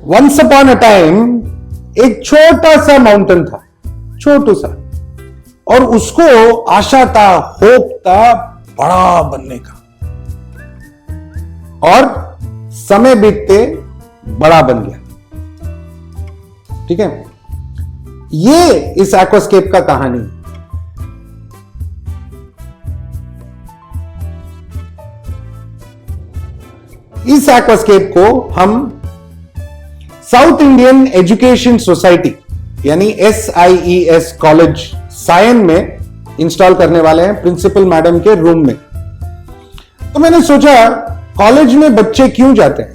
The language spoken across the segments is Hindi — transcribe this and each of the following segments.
वंस अपॉन अ टाइम एक छोटा सा माउंटेन था, छोटू सा, और उसको आशा था, होप था बड़ा बनने का, और समय बीतते बड़ा बन गया। ठीक है, ये इस एक्वास्केप का कहानी है। इस एक्वास्केप को हम साउथ इंडियन एजुकेशन सोसाइटी यानी SIES कॉलेज सायन में इंस्टॉल करने वाले हैं, प्रिंसिपल मैडम के रूम में। तो मैंने सोचा कॉलेज में बच्चे क्यों जाते हैं।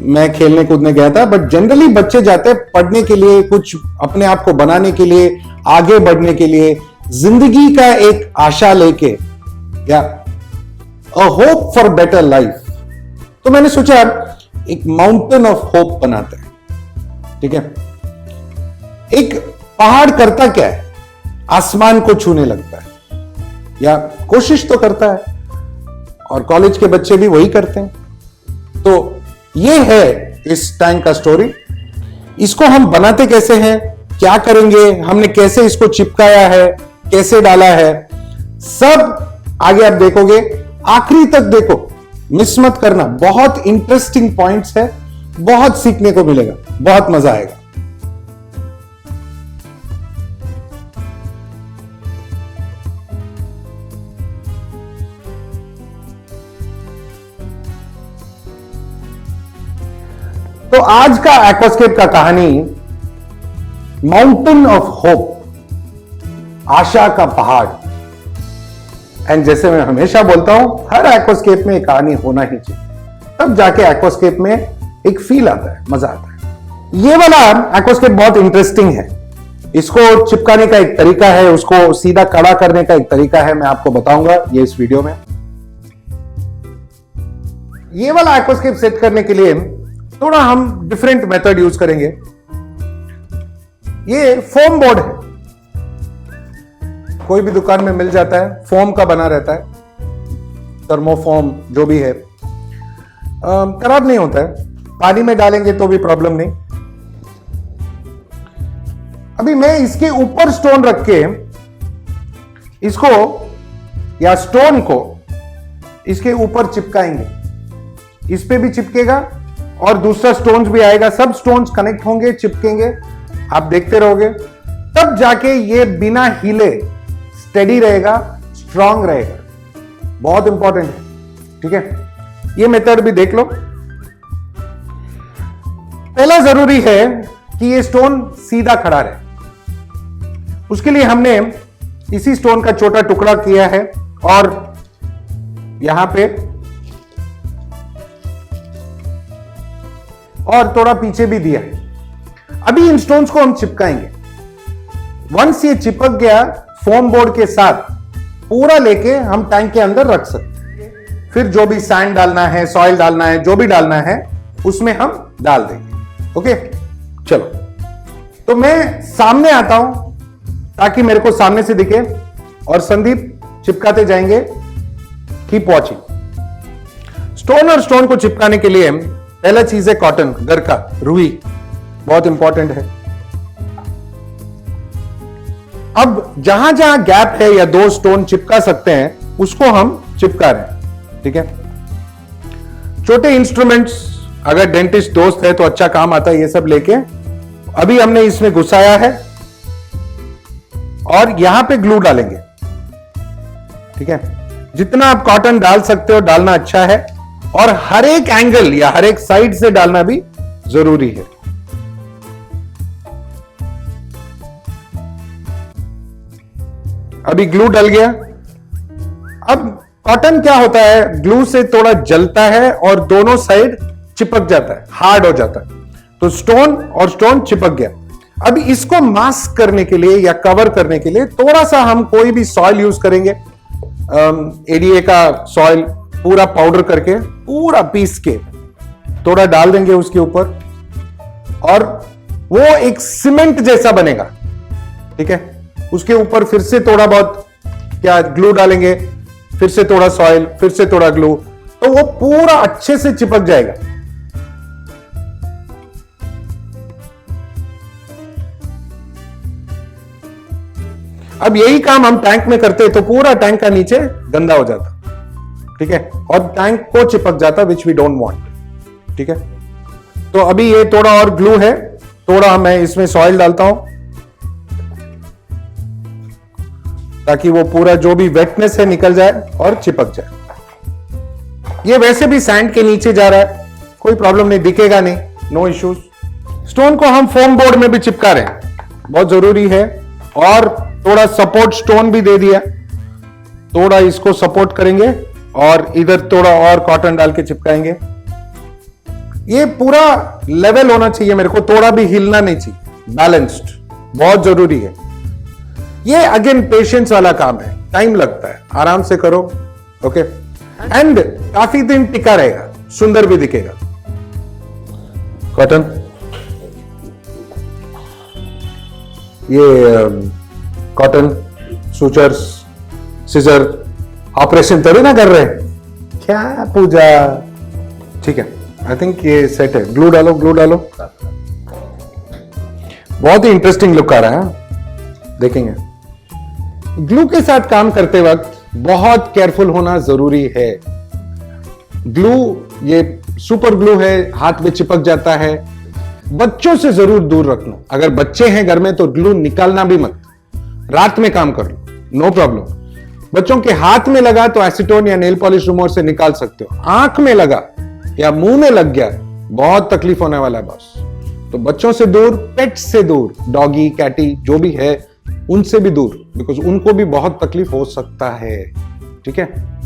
मैं खेलने कूदने गया था, बट जनरली बच्चे जाते हैं पढ़ने के लिए, कुछ अपने आप को बनाने के लिए, आगे बढ़ने के लिए, जिंदगी का एक आशा लेके, या a hope for better life. तो मैंने सोचा एक माउंटेन ऑफ होप बनाते हैं। ठीक है, एक पहाड़ करता क्या है, आसमान को छूने लगता है, या कोशिश तो करता है, और कॉलेज के बच्चे भी वही करते हैं। तो ये है इस टैंक का स्टोरी। इसको हम बनाते कैसे हैं, क्या करेंगे, हमने कैसे इसको चिपकाया है, कैसे डाला है, सब आगे आप देखोगे। आखिरी तक देखो, मिस मत करना, बहुत इंटरेस्टिंग पॉइंट्स है, बहुत सीखने को मिलेगा, बहुत मजा आएगा। तो आज का एक्वास्केप का कहानी माउंटेन ऑफ होप, आशा का पहाड़। एंड जैसे मैं हमेशा बोलता हूं, हर एक्वास्केप में एक कहानी होना ही चाहिए, तब जाके एक्वास्केप में एक फील आता है, मजा आता है। ये वाला एक्वास्केप बहुत इंटरेस्टिंग है। इसको चिपकाने का एक तरीका है, उसको सीधा कड़ा करने का एक तरीका है, मैं आपको बताऊंगा ये इस वीडियो में। ये वाला एक्वास्केप सेट करने के लिए थोड़ा हम डिफरेंट मेथड यूज करेंगे। ये फोम बोर्ड है, कोई भी दुकान में मिल जाता है, फोम का बना रहता है, थर्मोफोम जो भी है, खराब नहीं होता है, पानी में डालेंगे तो भी प्रॉब्लम नहीं। अभी मैं इसके ऊपर स्टोन रख के इसको, या स्टोन को इसके ऊपर चिपकाएंगे, इस पे भी चिपकेगा और दूसरा स्टोन्स भी आएगा, सब स्टोन्स कनेक्ट होंगे, चिपकेंगे, आप देखते रहोगे, तब जाके ये बिना हिले स्टेडी रहेगा, स्ट्रांग रहेगा। बहुत इंपॉर्टेंट है। ठीक है, ये मेथड भी देख लो। पहला जरूरी है कि ये स्टोन सीधा खड़ा रहे। उसके लिए हमने इसी स्टोन का छोटा टुकड़ा किया है और यहां पे और थोड़ा पीछे भी दिया है। अभी इन स्टोन्स को हम चिपकाएंगे। वंस ये चिपक गया फोम बोर्ड के साथ, पूरा लेके हम टैंक के अंदर रख सकते हैं। फिर जो भी सैंड डालना है, सॉइल डालना है, जो भी डालना है उसमें हम डाल देंगे। ओके, चलो। तो मैं सामने आता हूं ताकि मेरे को सामने से दिखे, और संदीप चिपकाते जाएंगे। Keep watching. स्टोन और स्टोन को चिपकाने के लिए पहला चीज है कॉटन, घर का रुई, बहुत इंपॉर्टेंट है। अब जहां जहां गैप है या दो स्टोन चिपका सकते हैं, उसको हम चिपका रहे हैं। ठीक है, छोटे इंस्ट्रूमेंट्स, अगर डेंटिस्ट दोस्त है तो अच्छा काम आता है ये सब लेके। अभी हमने इसमें घुसाया है और यहां पे ग्लू डालेंगे। ठीक है, जितना आप कॉटन डाल सकते हो डालना अच्छा है, और हर एक एंगल या हर एक साइड से डालना भी जरूरी है। अभी ग्लू डल गया। अब कॉटन क्या होता है, ग्लू से थोड़ा जलता है और दोनों साइड चिपक जाता है, हार्ड हो जाता है। तो स्टोन और स्टोन चिपक गया। अब इसको मास्क करने के लिए या कवर करने के लिए थोड़ा सा हम कोई भी सॉइल यूज करेंगे। ADA का सॉइल पूरा पाउडर करके, पूरा पीस के थोड़ा डाल देंगे उसके ऊपर, और वो एक सीमेंट जैसा बनेगा। ठीक है, उसके ऊपर फिर से थोड़ा बहुत क्या ग्लू डालेंगे, फिर से थोड़ा सॉइल, फिर से थोड़ा ग्लू, तो वो पूरा अच्छे से चिपक जाएगा। अब यही काम हम टैंक में करते तो पूरा टैंक का नीचे गंदा हो जाता, ठीक है, और टैंक को चिपक जाता, विच वी डोंट वांट, ठीक है। तो अभी ये थोड़ा और ग्लू है, थोड़ा मैं इसमें सॉइल डालता हूं ताकि वो पूरा जो भी वेटनेस है निकल जाए और चिपक जाए। ये वैसे भी सैंड के नीचे जा रहा है, कोई प्रॉब्लम नहीं, दिखेगा नहीं, नो इश्यूज। स्टोन को हम फोम बोर्ड में भी चिपका रहे हैं, बहुत जरूरी है, और थोड़ा सपोर्ट स्टोन भी दे दिया, थोड़ा इसको सपोर्ट करेंगे और इधर थोड़ा और कॉटन डाल के चिपकाएंगे। ये पूरा लेवल होना चाहिए, मेरे को थोड़ा भी हिलना नहीं चाहिए, बैलेंस्ड, बहुत जरूरी है। ये अगेन पेशेंस वाला काम है, टाइम लगता है, आराम से करो, ओके, एंड काफी दिन टिका रहेगा, सुंदर भी दिखेगा। कॉटन, ये कॉटन, सूचर्स, सीजर, ऑपरेशन थोड़ी ना कर रहे क्या पूजा, ठीक है, आई थिंक ये सेट है। ग्लू डालो, ग्लू डालो, बहुत ही इंटरेस्टिंग लुक आ रहा है, देखेंगे। ग्लू के साथ काम करते वक्त बहुत केयरफुल होना जरूरी है। ग्लू ये सुपर ग्लू है, हाथ में चिपक जाता है, बच्चों से जरूर दूर रखना। अगर बच्चे हैं घर में तो ग्लू निकालना भी मत, रात में काम कर लो, नो प्रॉब्लम। बच्चों के हाथ में लगा तो एसीटोन या नेल पॉलिश रिमूवर से निकाल सकते हो, आंख में लगा या मुंह में लग गया, बहुत तकलीफ होने वाला है बॉस। तो बच्चों से दूर, पेट से दूर, डॉगी, कैटी जो भी है उनसे भी दूर, बिकॉज उनको भी बहुत तकलीफ हो सकता है, ठीक है।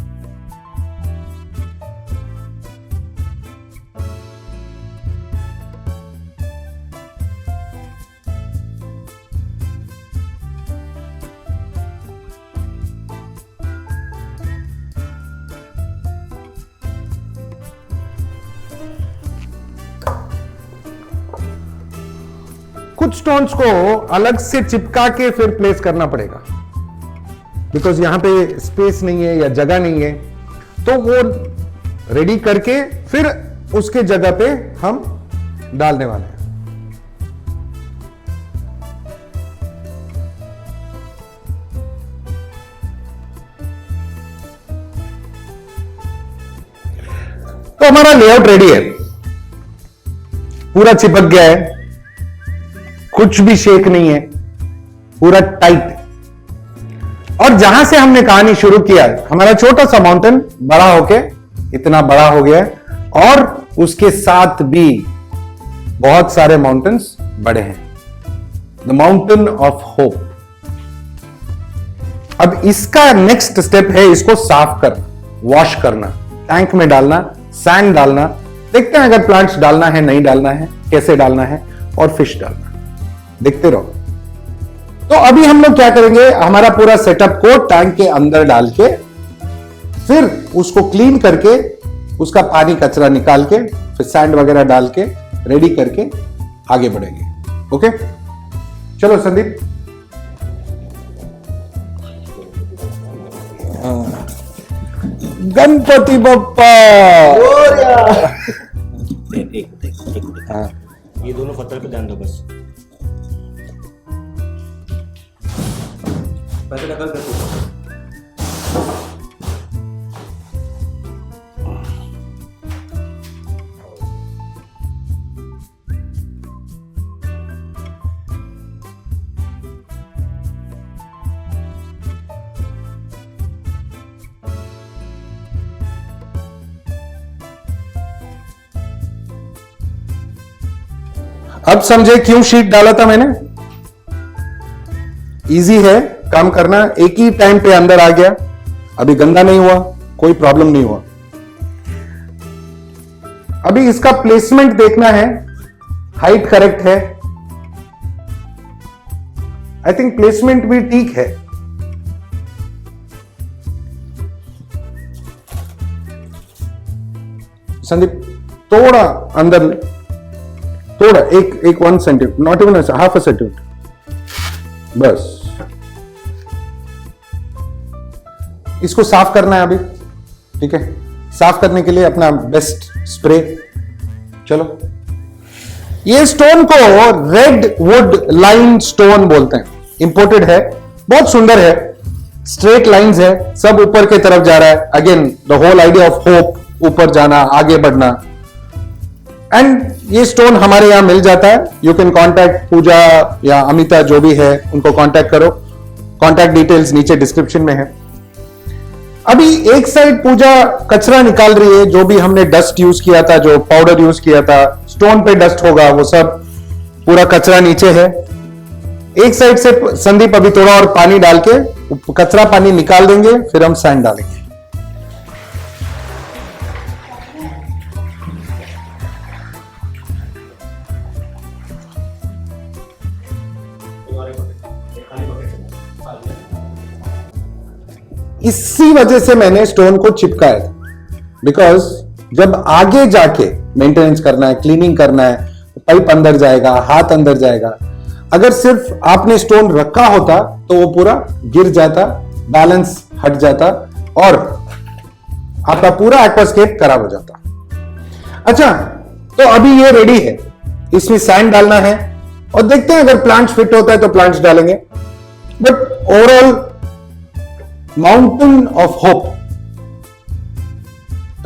कुछ स्टोन्स को अलग से चिपका के फिर प्लेस करना पड़ेगा, बिकॉज यहां पे स्पेस नहीं है या जगह नहीं है, तो वो रेडी करके फिर उसके जगह पे हम डालने वाले हैं। तो हमारा लेआउट रेडी है, पूरा चिपक गया है, कुछ भी शेक नहीं है, पूरा टाइट। और जहां से हमने कहानी शुरू किया, हमारा छोटा सा माउंटेन बड़ा होके इतना बड़ा हो गया है, और उसके साथ भी बहुत सारे माउंटेन्स बड़े हैं, द माउंटेन ऑफ होप। अब इसका नेक्स्ट स्टेप है इसको साफ करना, वॉश करना, टैंक में डालना, सैंड डालना, देखते हैं अगर प्लांट्स डालना है, नहीं डालना है, कैसे डालना है, और फिश डालना, देखते रहो। तो अभी हम लोग क्या करेंगे, हमारा पूरा सेटअप को टैंक के अंदर डाल के फिर उसको क्लीन करके उसका पानी कचरा निकाल के फिर सैंड वगैरह डाल के रेडी करके आगे बढ़ेंगे, ओके। चलो संदीप, गणपति बप्पा। ये दोनों पत्थर पे ध्यान दो बस, पैसे नकल कर दो। अब समझे क्यों शीट डाला था मैंने। इजी है काम करना, एक ही टाइम पे अंदर आ गया, अभी गंदा नहीं हुआ, कोई प्रॉब्लम नहीं हुआ। अभी इसका प्लेसमेंट देखना है, हाइट करेक्ट है, आई थिंक प्लेसमेंट भी ठीक है। संदीप थोड़ा अंदर, थोड़ा एक 1 centimetre, not even half a centimetre, बस। इसको साफ करना है अभी, ठीक है। साफ करने के लिए अपना बेस्ट स्प्रे। चलो, ये स्टोन को रेड वुड लाइन स्टोन बोलते हैं, इंपोर्टेड है, बहुत सुंदर है, स्ट्रेट लाइंस है, सब ऊपर की तरफ जा रहा है। Again the whole idea of hope, ऊपर जाना, आगे बढ़ना। एंड ये स्टोन हमारे यहां मिल जाता है। यू कैन कॉन्टैक्ट पूजा या अमिता, जो भी है उनको कॉन्टैक्ट करो। कॉन्टैक्ट डिटेल्स नीचे डिस्क्रिप्शन में है। अभी एक साइड पूजा कचरा निकाल रही है, जो भी हमने डस्ट यूज किया था, जो पाउडर यूज किया था, स्टोन पे डस्ट होगा, वो सब पूरा कचरा नीचे है। एक साइड से संदीप अभी थोड़ा और पानी डाल के कचरा पानी निकाल देंगे, फिर हम सैंड डालेंगे। इसी वजह से मैंने स्टोन को चिपकाया था, बिकॉज जब आगे जाके मेंटेनेंस करना है, क्लीनिंग करना है, पाइप अंदर जाएगा, हाथ अंदर जाएगा। अगर सिर्फ आपने स्टोन रखा होता तो वो पूरा गिर जाता, बैलेंस हट जाता और आपका पूरा एक्वास्केप खराब हो जाता। अच्छा, तो अभी ये रेडी है, इसमें सैंड डालना है और देखते हैं अगर प्लांट्स फिट होता है तो प्लांट्स डालेंगे। But overall mountain of hope,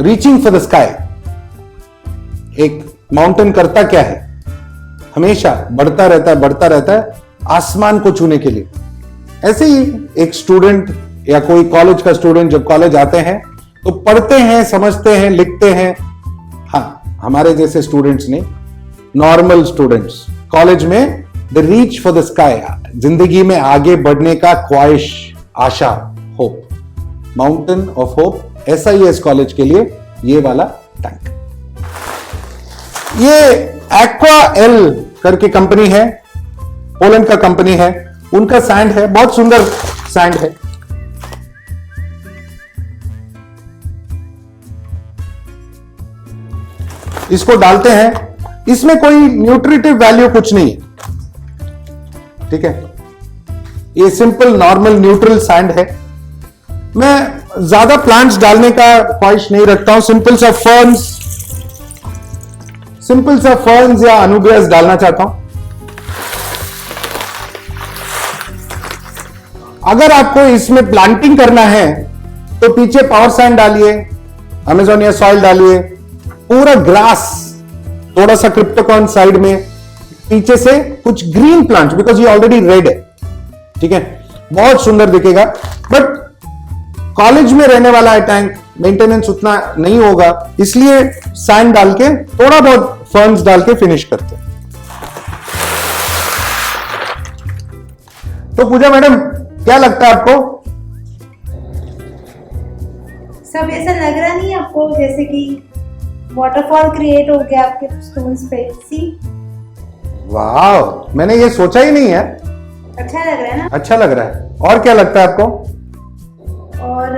reaching for the sky. एक माउंटेन करता क्या है? हमेशा बढ़ता रहता है आसमान को छूने के लिए। ऐसे ही एक स्टूडेंट या कोई कॉलेज का स्टूडेंट जब कॉलेज आते हैं तो पढ़ते हैं, समझते हैं, लिखते हैं। हाँ, हमारे जैसे स्टूडेंट्स नहीं, नॉर्मल स्टूडेंट्स कॉलेज में the reach for the sky, जिंदगी में आगे बढ़ने का ख्वाहिश, आशा, hope, mountain of hope, SIS college के लिए ये वाला टैंक। ये एक्वा एल करके कंपनी है, पोलैंड का कंपनी है, उनका सैंड है, बहुत सुंदर सैंड है। इसको डालते हैं, इसमें कोई न्यूट्रिटिव वैल्यू कुछ नहीं है, ठीक है। ये सिंपल नॉर्मल न्यूट्रल सैंड है। मैं ज्यादा प्लांट्स डालने का ख्वाहिश नहीं रखता हूं, सिंपल सा फर्न्स या अनुबियास डालना चाहता हूं। अगर आपको इसमें प्लांटिंग करना है तो पीछे पावर सैंड डालिए, अमेजोनिया सॉइल डालिए, पूरा ग्रास, थोड़ा सा क्रिप्टोकॉर्न साइड में, पीछे से कुछ ग्रीन प्लांट्स, बिकॉज ये ऑलरेडी रेड है, ठीक है, बहुत सुंदर दिखेगा। बट कॉलेज में रहने वाला है टैंक, मेंटेनेंस उतना नहीं होगा, इसलिए सैंड डाल के, थोड़ा बहुत फर्न्स डाल के फिनिश करते हैं। तो पूजा मैडम, क्या लगता है आपको? सब ऐसा लग रहा नहीं आपको जैसे कि वाटरफॉल क्रिएट हो गया आपके स्टोन्स पे? सी, वाह, मैंने ये सोचा ही नहीं है। अच्छा लग रहा है ना? अच्छा लग रहा है। और क्या लगता है आपको? और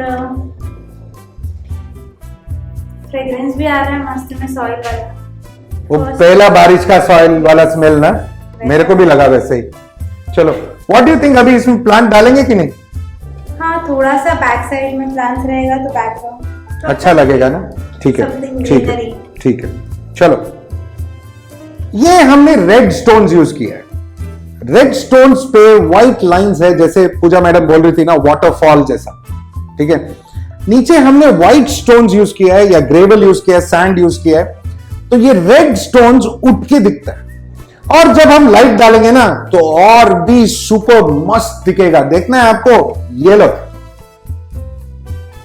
फ्रेग्रेंस भी आ रहा है मस्त में, सॉइल वाला। वो पहला बारिश का सॉइल वाला स्मेल ना, मेरे को भी लगा वैसे ही। चलो, व्हाट डू यू थिंक, अभी इसमें प्लांट डालेंगे कि नहीं? हाँ, थोड़ा सा बैक साइड में प्लांट्स रहेगा तो बैकग्राउंड अच्छा लगेगा ना? ठीक है, Something ठीक है, greenery. ठीक है। चलो, ये हमने रेड स्टोन्स यूज किया है। रेड स्टोन्स पे व्हाइट लाइंस है, जैसे पूजा मैडम बोल रही थी ना, वाटरफॉल जैसा, ठीक है। नीचे हमने व्हाइट स्टोन्स यूज किया है या ग्रेवल यूज किया है, सैंड यूज किया है, तो ये रेड स्टोन्स उठ के दिखता है। और जब हम लाइट डालेंगे ना तो और भी सुपर मस्त दिखेगा। देखना है आपको? ये लो,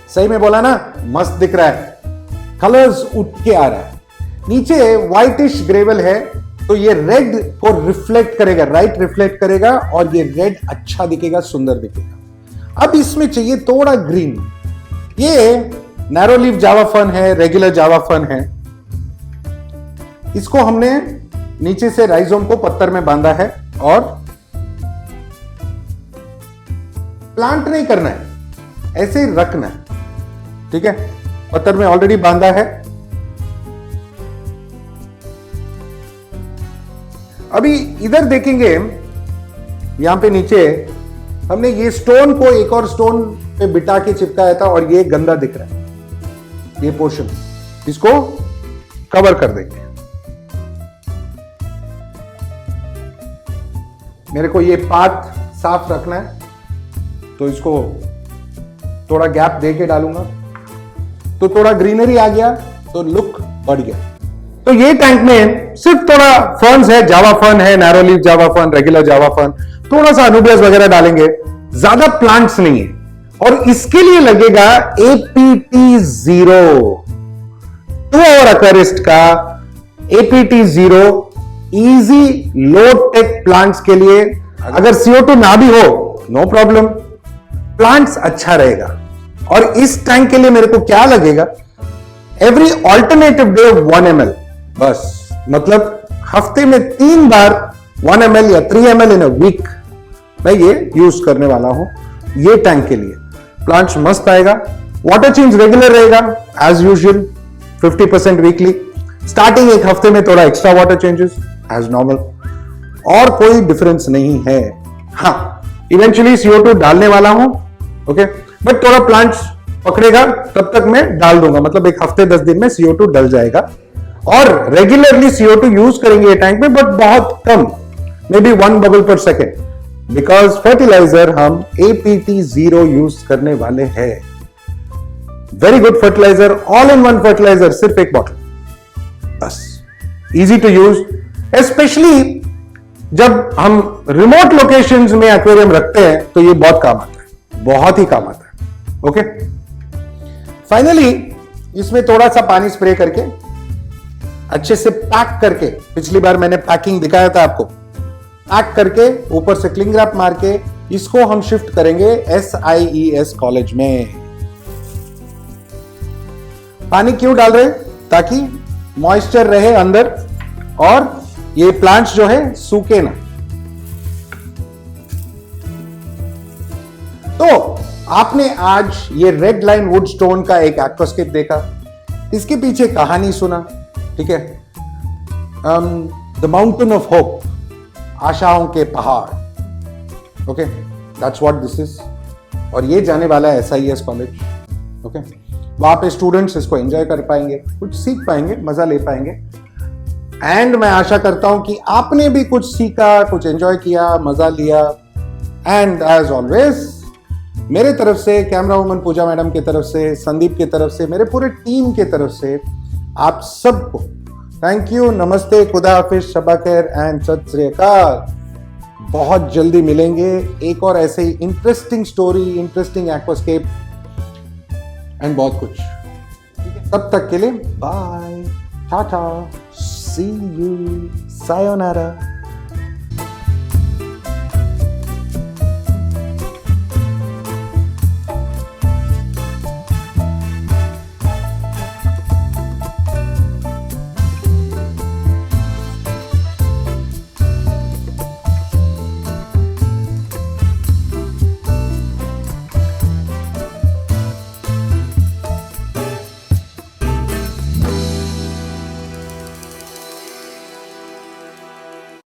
सही में बोला ना, मस्त दिख रहा है, कलर्स उठ के आ रहा है। नीचे व्हाइटिश ग्रेवल है तो ये रेड को रिफ्लेक्ट करेगा, राइट रिफ्लेक्ट करेगा और ये रेड अच्छा दिखेगा, सुंदर दिखेगा। अब इसमें चाहिए थोड़ा ग्रीन। ये नैरो लीफ जावा फर्न है, रेगुलर जावा फर्न है। इसको हमने नीचे से राइजोम को पत्थर में बांधा है और प्लांट नहीं करना है, ऐसे ही रखना है, ठीक है। पत्थर में ऑलरेडी बांधा है। अभी इधर देखेंगे, यहां पे नीचे हमने ये स्टोन को एक और स्टोन पे बिठा के चिपकाया था और ये गंदा दिख रहा है, ये पोर्शन, इसको कवर कर देंगे। मेरे को ये पाथ साफ रखना है, तो इसको थोड़ा गैप दे के डालूंगा, तो थोड़ा ग्रीनरी आ गया, तो लुक बढ़ गया। तो ये टैंक में सिर्फ थोड़ा फर्न्स है, जावा फर्न है, नैरो लीफ जावा फर्न, रेगुलर जावा फर्न, थोड़ा सा अनुबियस वगैरह डालेंगे, ज्यादा प्लांट्स नहीं है। और इसके लिए लगेगा APT0 2 अकरिस्ट का APT0 इजी लो टेक प्लांट्स के लिए। अगर CO2 ना भी हो नो प्रॉब्लम, प्लांट्स अच्छा रहेगा। और इस टैंक के लिए मेरे को क्या लगेगा, एवरी ऑल्टरनेटिव डे 1 ml, बस मतलब हफ्ते में 3 बार 1 ml या 3 ml इन अ वीक मैं ये यूज करने वाला हूं ये टैंक के लिए। प्लांट्स मस्त आएगा, वाटर चेंज रेगुलर रहेगा एज यूजुअल 50% वीकली, स्टार्टिंग एक हफ्ते में थोड़ा extra water changes as normal, और कोई डिफरेंस नहीं है। हाँ, इवेंचुअली CO2 डालने वाला हूं, ओके, बट थोड़ा प्लांट्स पकड़ेगा तब तक मैं डाल दूंगा, मतलब एक हफ्ते 10 दिन में CO2 डल जाएगा। और रेगुलरली CO2 यूज करेंगे ये टैंक में, बट बहुत कम, maybe 1 bubble per second, because fertiliser हम APT0 यूज करने वाले हैं। Very good fertiliser, all in one fertiliser, सिर्फ एक बॉटल, बस, इजी टू यूज, स्पेशली जब हम रिमोट लोकेशंस में एक्वेरियम रखते हैं तो ये बहुत काम आता है, बहुत ही काम आता है। ओके, फाइनली इसमें थोड़ा सा पानी स्प्रे करके अच्छे से पैक करके, पिछली बार मैंने पैकिंग दिखाया था आपको, पैक करके ऊपर से क्लिंग रैप मार के इसको हम शिफ्ट करेंगे SIES कॉलेज में। पानी क्यों डाल रहे, ताकि मॉइस्चर रहे अंदर और ये प्लांट्स जो है सूखे ना। तो आपने आज ये रेड लाइन वुड स्टोन का एक एक्वास्केप देखा, इसके पीछे कहानी सुना, ठीक है, द माउंटेन ऑफ होप, आशाओं के पहाड़, okay, that's what this is. और ये जाने वाला है SIES कॉलेज, ओके, वहां पे स्टूडेंट्स इसको एंजॉय कर पाएंगे, कुछ सीख पाएंगे, मजा ले पाएंगे। एंड मैं आशा करता हूं कि आपने भी कुछ सीखा, कुछ एंजॉय किया, मजा लिया। एंड एज ऑलवेज मेरे तरफ से, कैमरा वुमन पूजा मैडम की तरफ से, संदीप की तरफ से, मेरे पूरे टीम की तरफ से आप सबको थैंक यू, नमस्ते, खुदा हाफिज, शबा खैर एंड सत श्री अकाल। बहुत जल्दी मिलेंगे एक और ऐसे ही interesting story, interesting aquascape and बहुत कुछ। तब तक के लिए bye, tata, see you, sayonara.